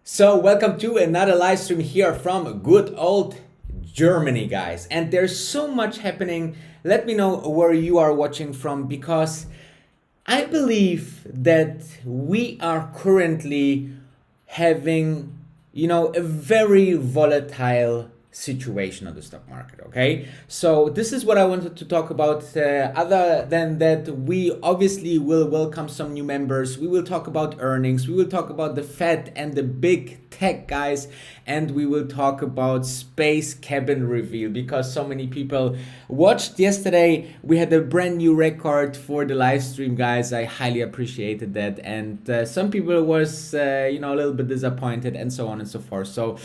So welcome to another live stream here from good old Germany, guys. And there's so much happening. Let me know where you are watching from, because I believe that we are currently having, a very volatile situation on the stock market. Okay, so this is what I wanted to talk about. Other than that, we obviously will welcome some new members. We will talk about earnings, we will talk about the Fed and the big tech guys, and we will talk about space cabin reveal, because so many people watched yesterday. We had a brand new record for the live stream, guys. I highly appreciated that, and some people was a little bit disappointed, and so on and so forth. So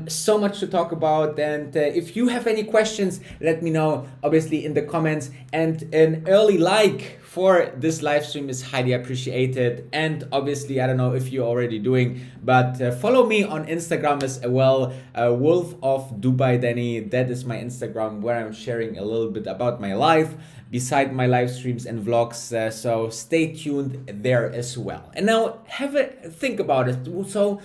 so much to talk about, and if you have any questions, let me know obviously in the comments, and an early like for this live stream is highly appreciated. And obviously, I don't know if you're already doing, but follow me on Instagram as well, Wolf of Dubai Danny. That is my Instagram, where I'm sharing a little bit about my life beside my live streams and vlogs. So stay tuned there as well. And now have a think about it. So,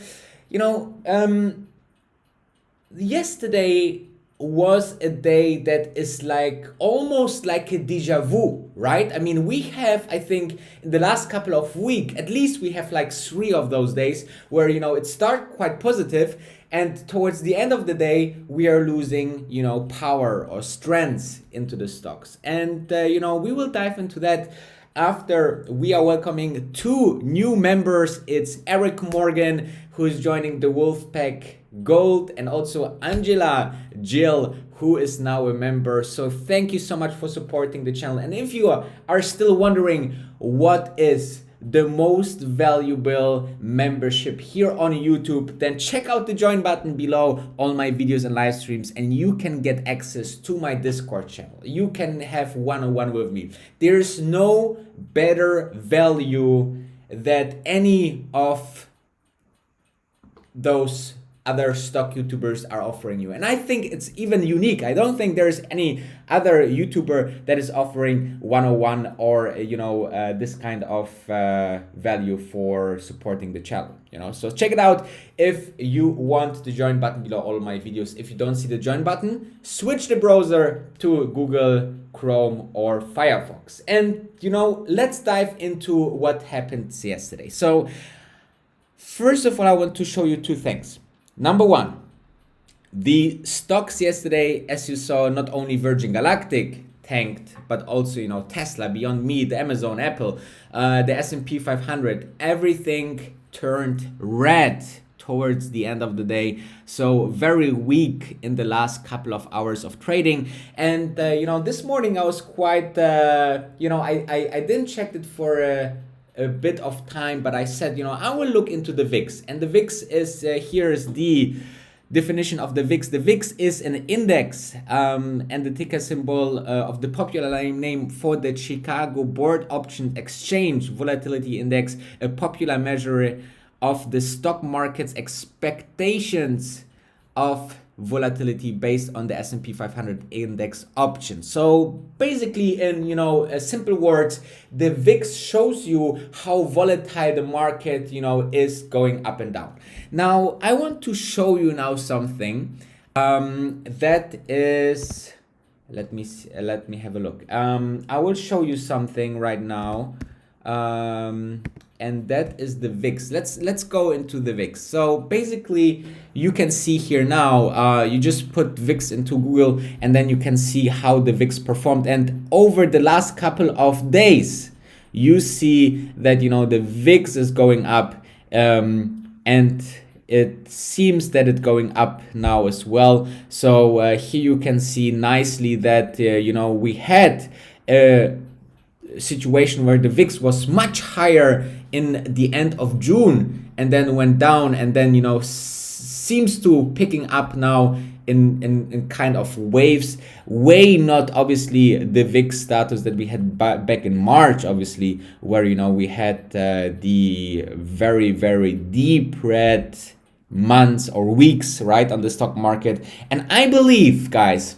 yesterday was a day that is like almost like a deja vu, right? I mean, we have, I think, in the last couple of weeks, at least we have like 3 of those days where, it started quite positive, and towards the end of the day, we are losing, power or strength into the stocks. And, we will dive into that after we are welcoming 2 new members. It's Eric Morgan, who is joining the Wolfpack Gold, and also Angela Jill, who is now a member. So thank you so much for supporting the channel. And if you are still wondering what is the most valuable membership here on YouTube, then check out the join button below all my videos and live streams, and you can get access to my Discord channel. You can have one-on-one with me. There's no better value that any of those other stock YouTubers are offering you. And I think it's even unique. I don't think there's any other YouTuber that is offering 101 or this kind of value for supporting the channel. So check it out if you want the join button below all my videos. If you don't see the join button, switch the browser to Google Chrome or Firefox. And let's dive into what happened yesterday. So first of all, I want to show you 2 things. Number 1, the stocks yesterday, as you saw, not only Virgin Galactic tanked, but also, Tesla, Beyond Meat, Amazon, Apple, the S&P 500, everything turned red towards the end of the day. So very weak in the last couple of hours of trading. And, this morning I was quite, I didn't check it for a bit of time, but I said, I will look into the VIX. And the VIX is, here's the definition of the VIX. The VIX is an index and the ticker symbol of the popular name for the Chicago Board Option Exchange Volatility Index, a popular measure of the stock market's expectations of volatility based on the S&P 500 index option. So basically, in simple words, the VIX shows you how volatile the market is going up and down. Now I want to show you now something that is, let me have a look. I will show you something right now, and that is the VIX. Let's go into the VIX. So basically, you can see here now, you just put VIX into Google, and then you can see how the VIX performed. And over the last couple of days, you see that the VIX is going up, and it seems that it's going up now as well. So here you can see nicely that we had a situation where the VIX was much higher in the end of June, and then went down, and then seems to picking up now in kind of waves. Way not obviously the VIX status that we had back in March, obviously, where we had the very, very deep red months or weeks, right, on the stock market. And I believe, guys,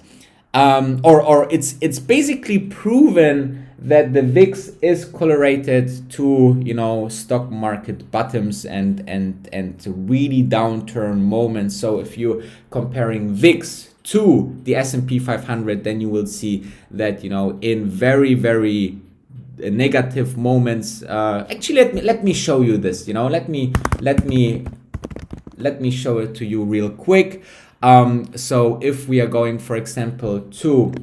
or it's basically proven that the VIX is correlated to, you know, stock market bottoms and really downturn moments. So if you're comparing VIX to the S&P 500, then you will see that, you know, in very, very negative moments, actually let me show you this, you know, let me show it to you real quick. So if we are going, for example, to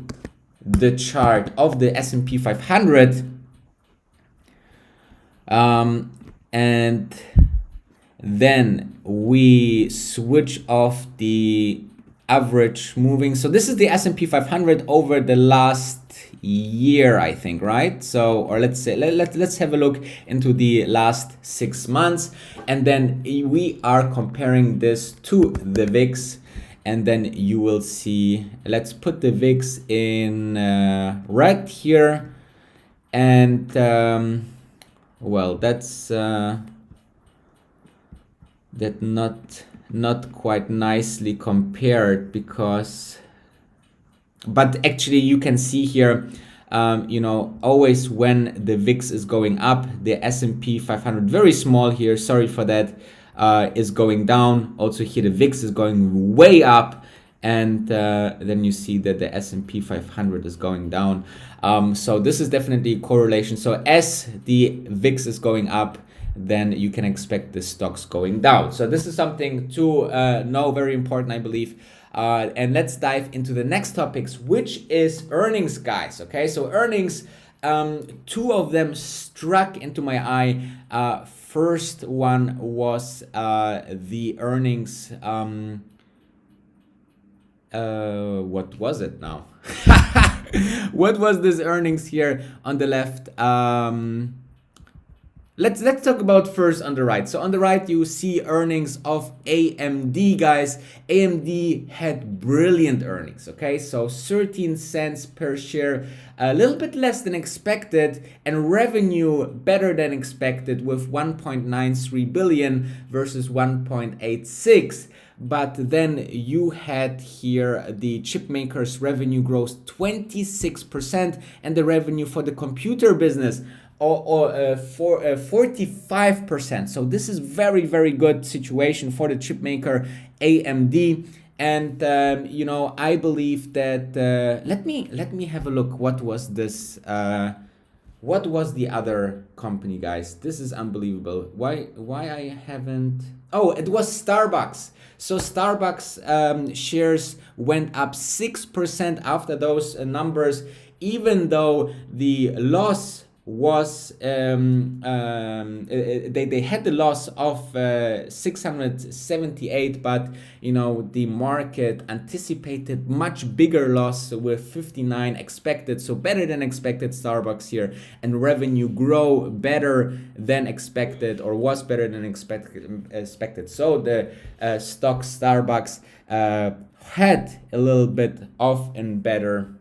the chart of the S&P 500, and then we switch off the average moving. So this is the S&P 500 over the last year, I think, right? So, or let's say, let's have a look into the last 6 months, and then we are comparing this to the VIX. And then you will see, let's put the VIX in red here. And well, that's that not quite nicely compared, because, but actually you can see here, you know, always when the VIX is going up, the S&P 500, very small here, sorry for that, is going down. Also here the VIX is going way up, and then you see that the S&P 500 is going down. So this is definitely a correlation. So as the VIX is going up, then you can expect the stocks going down. So this is something to know, very important, I believe. And let's dive into the next topics, which is earnings, guys. Okay, so earnings, two of them struck into my eye. First one was the earnings. What was it now? What was this earnings here on the left? Let's talk about first on the right. So on the right, you see earnings of AMD, guys. AMD had brilliant earnings, okay? So 13 cents per share, a little bit less than expected, and revenue better than expected with 1.93 billion versus 1.86. But then you had here the chip makers revenue growth 26%, and the revenue for the computer business for 45%. So this is very, very good situation for the chip maker AMD. And you know, I believe that let me have a look. What was this? What was the other company, guys? This is unbelievable. Why I haven't? Oh, it was Starbucks. So Starbucks shares went up 6% after those numbers, even though the loss was they had the loss of 678, but you know, the market anticipated much bigger loss with 59 expected, so better than expected Starbucks here, and revenue grow better than expected, or was better than expected. So the stock Starbucks had a little bit of and better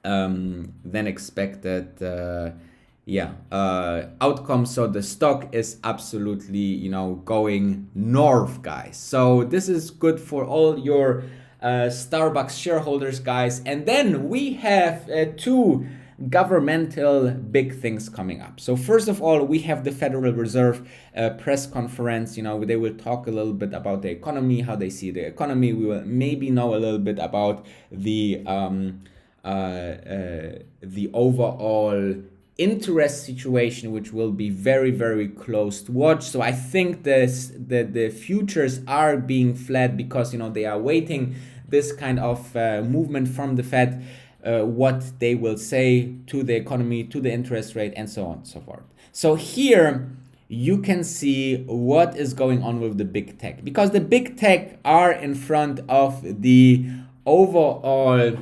than expected outcome. So the stock is absolutely, you know, going north, guys. So this is good for all your Starbucks shareholders, guys. And then we have two governmental big things coming up. So first of all, we have the Federal Reserve press conference. You know, they will talk a little bit about the economy, how they see the economy. We will maybe know a little bit about the overall interest situation, which will be very, very close to watch. So I think the futures are being flat because, you know, they are waiting this kind of movement from the Fed, what they will say to the economy, to the interest rate, and so on and so forth. So here you can see what is going on with the big tech, because the big tech are in front of the overall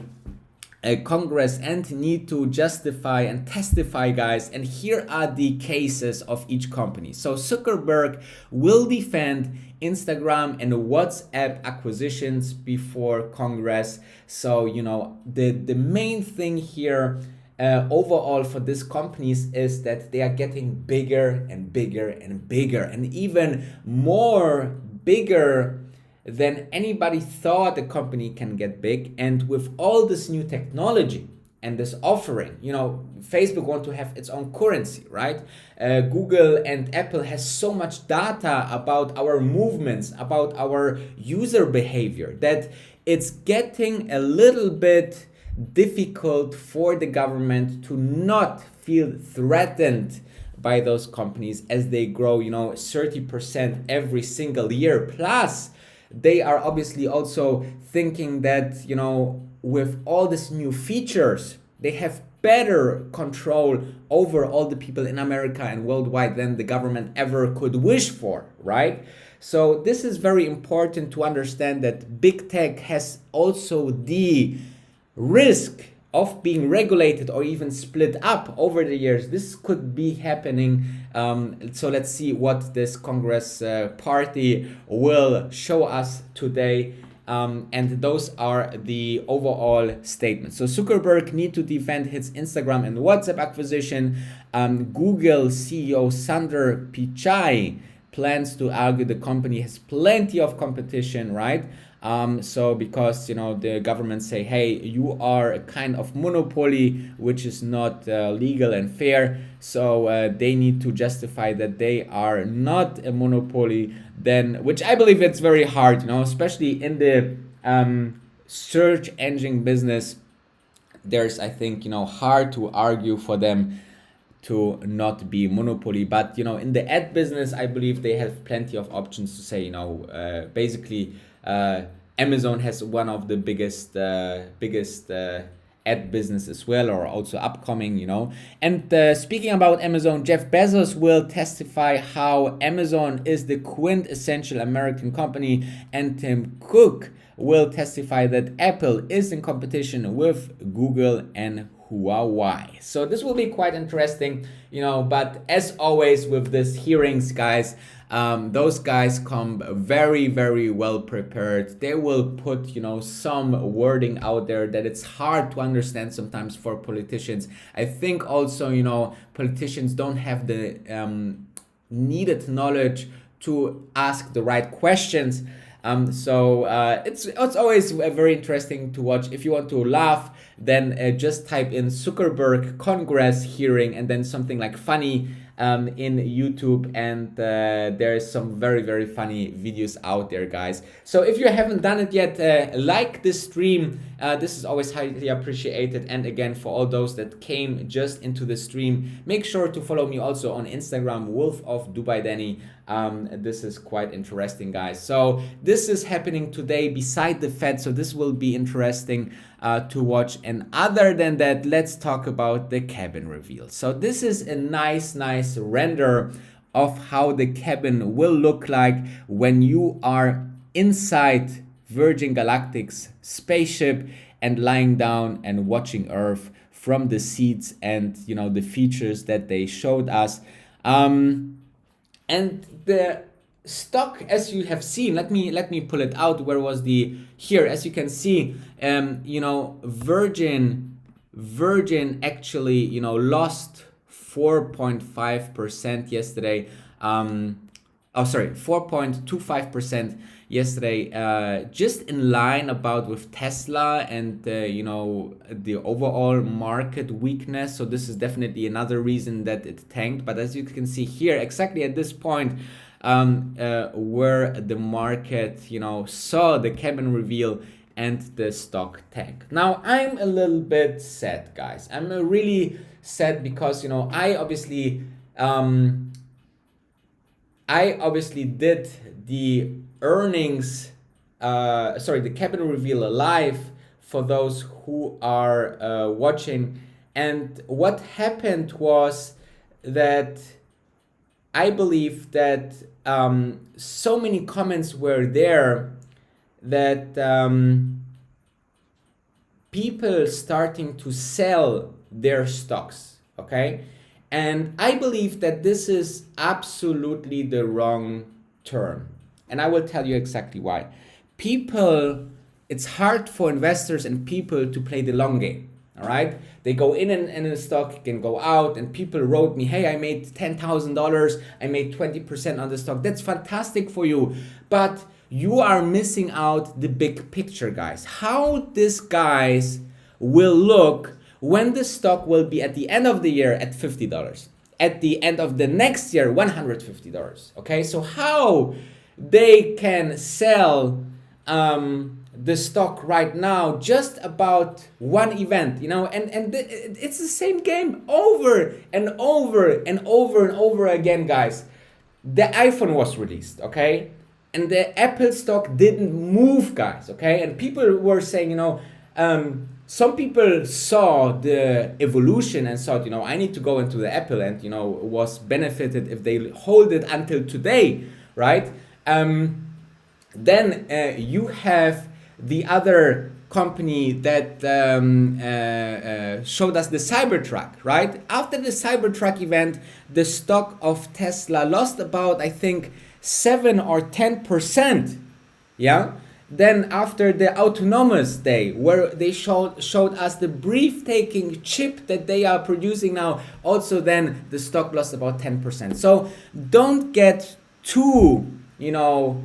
Congress and need to justify and testify, guys. And here are the cases of each company. So Zuckerberg will defend Instagram and WhatsApp acquisitions before Congress. So, you know, the main thing here overall for these companies is that they are getting bigger and bigger and bigger, and even more bigger than anybody thought a company can get big. And with all this new technology and this offering. You know, Facebook want to have its own currency, right? Google and Apple has so much data about our movements, about our user behavior, that it's getting a little bit difficult for the government to not feel threatened by those companies as they grow, 30% every single year. Plus, they are obviously also thinking that, with all these new features, they have better control over all the people in America and worldwide than the government ever could wish for, right? So this is very important to understand, that big tech has also the risk of being regulated or even split up over the years. This could be happening. So let's see what this Congress party will show us today. And those are the overall statements. So Zuckerberg need to defend his Instagram and WhatsApp acquisition. Google CEO Sundar Pichai plans to argue the company has plenty of competition, right? So because, the government say, hey, you are a kind of monopoly, which is not legal and fair. So they need to justify that they are not a monopoly, then, which I believe it's very hard, especially in the search engine business. There's, I think, hard to argue for them to not be monopoly. But, in the ad business, I believe they have plenty of options to say, basically, Amazon has one of the biggest ad business as well, or also upcoming, And speaking about Amazon, Jeff Bezos will testify how Amazon is the quintessential American company, and Tim Cook will testify that Apple is in competition with Google and Huawei. So this will be quite interesting, but as always with these hearings, guys, those guys come very, very well prepared. They will put, some wording out there that it's hard to understand sometimes for politicians. I think also, politicians don't have the needed knowledge to ask the right questions. So it's always very interesting to watch. If you want to laugh, then just type in Zuckerberg Congress hearing and then something like funny in YouTube, and there's some very, very funny videos out there, guys. So if you haven't done it yet, like this stream. This is always highly appreciated. And again, for all those that came just into the stream, make sure to follow me also on Instagram, Wolf of Dubai Danny. This is quite interesting, guys. So this is happening today beside the Fed, so this will be interesting to watch. And other than that, let's talk about the cabin reveal. So this is a nice render of how the cabin will look like when you are inside Virgin Galactic's spaceship and lying down and watching Earth from the seats, and the features that they showed us. And the stock, as you have seen, let me pull it out. Where was the here? As you can see, Virgin actually lost 4.5% yesterday. 4.25% yesterday, just in line about with Tesla and the overall market weakness. So this is definitely another reason that it tanked. But as you can see here, exactly at this point, where the market saw the cabin reveal and the stock tank. Now I'm a little bit sad, guys. I'm really sad because I obviously did the earnings, the cabin reveal live for those who are watching. And what happened was that I believe that so many comments were there that people starting to sell their stocks, okay? And I believe that this is absolutely the wrong turn. And I will tell you exactly why. It's hard for investors and people to play the long game, all right? They go in a stock, can go out, and people wrote me, hey, I made $10,000, I made 20% on the stock. That's fantastic for you. But you are missing out the big picture, guys. How these guys will look when the stock will be at the end of the year at $50, at the end of the next year $150. Okay, so how they can sell the stock right now just about one event, you know, and it's the same game over and over and over and over again, guys. The iPhone was released, okay, and the Apple stock didn't move, guys, okay, and people were saying, you know, some people saw the evolution and thought, you know, I need to go into the Apple, and, you know, was benefited if they hold it until today, right? Then you have the other company that showed us the Cybertruck, right? After the Cybertruck event, the stock of Tesla lost about, I think, 7 or 10%. Yeah. Then after the autonomous day, where they showed us the breathtaking chip that they are producing now, also then the stock lost about 10%. So don't get too, you know,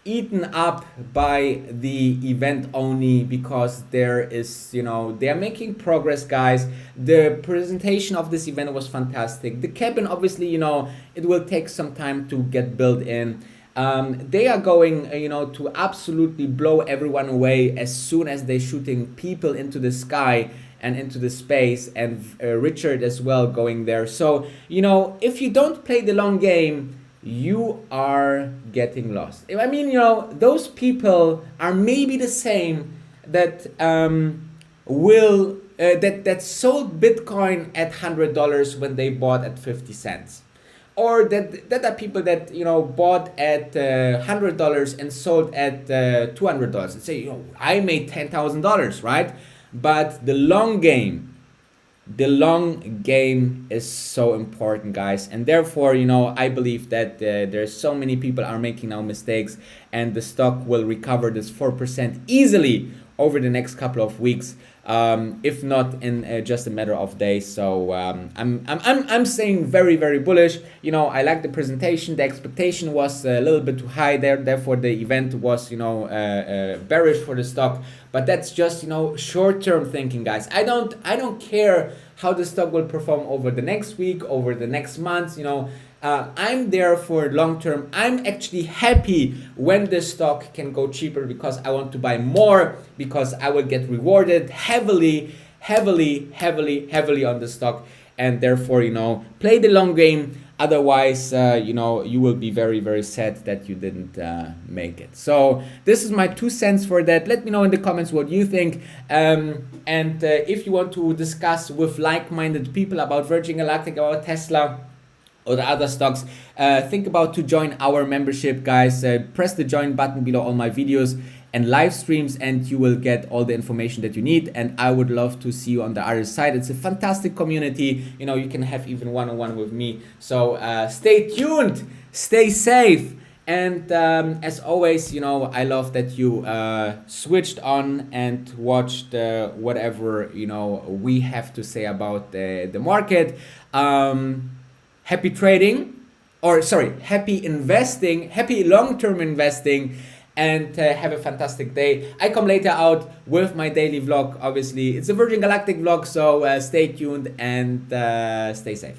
eaten up by the event only, because there is, you know, they are making progress, guys. The presentation of this event was fantastic. The cabin, obviously, you know, it will take some time to get built in. They are going, you know, to absolutely blow everyone away as soon as they're shooting people into the sky and into the space, and Richard as well going there. So, you know, if you don't play the long game, you are getting lost. I mean, you know, those people are maybe the same that that sold Bitcoin at $100 when they bought at 50 cents. Or that are people that, you know, bought at $100 and sold at $200 and say, you know, I made $10,000, right? But the long game is so important, guys, and therefore, you know, I believe that there's so many people are making now mistakes, and the stock will recover this 4% easily over the next couple of weeks, if not in just a matter of days. So I'm saying very, very bullish. You know, I like the presentation. The expectation was a little bit too high there, therefore the event was, you know, bearish for the stock. But that's just, you know, short-term thinking, guys. I don't care how the stock will perform over the next week, over the next month. You know, I'm there for long-term. I'm actually happy when the stock can go cheaper, because I want to buy more, because I will get rewarded heavily on the stock, and therefore, you know, play the long game. Otherwise, you know, you will be very, very sad that you didn't make it. So this is my 2 cents for that. Let me know in the comments what you think. And if you want to discuss with like-minded people about Virgin Galactic, about Tesla, or the other stocks, think about to join our membership, guys. Press the join button below all my videos and live streams, and you will get all the information that you need. And I would love to see you on the other side. It's a fantastic community. You know, you can have even one-on-one with me. So stay tuned, stay safe, and as always, you know, I love that you switched on and watched whatever, you know, we have to say about the market. Happy trading, or sorry, happy investing, happy long-term investing, and have a fantastic day. I come later out with my daily vlog. Obviously, it's a Virgin Galactic vlog, so stay tuned and stay safe.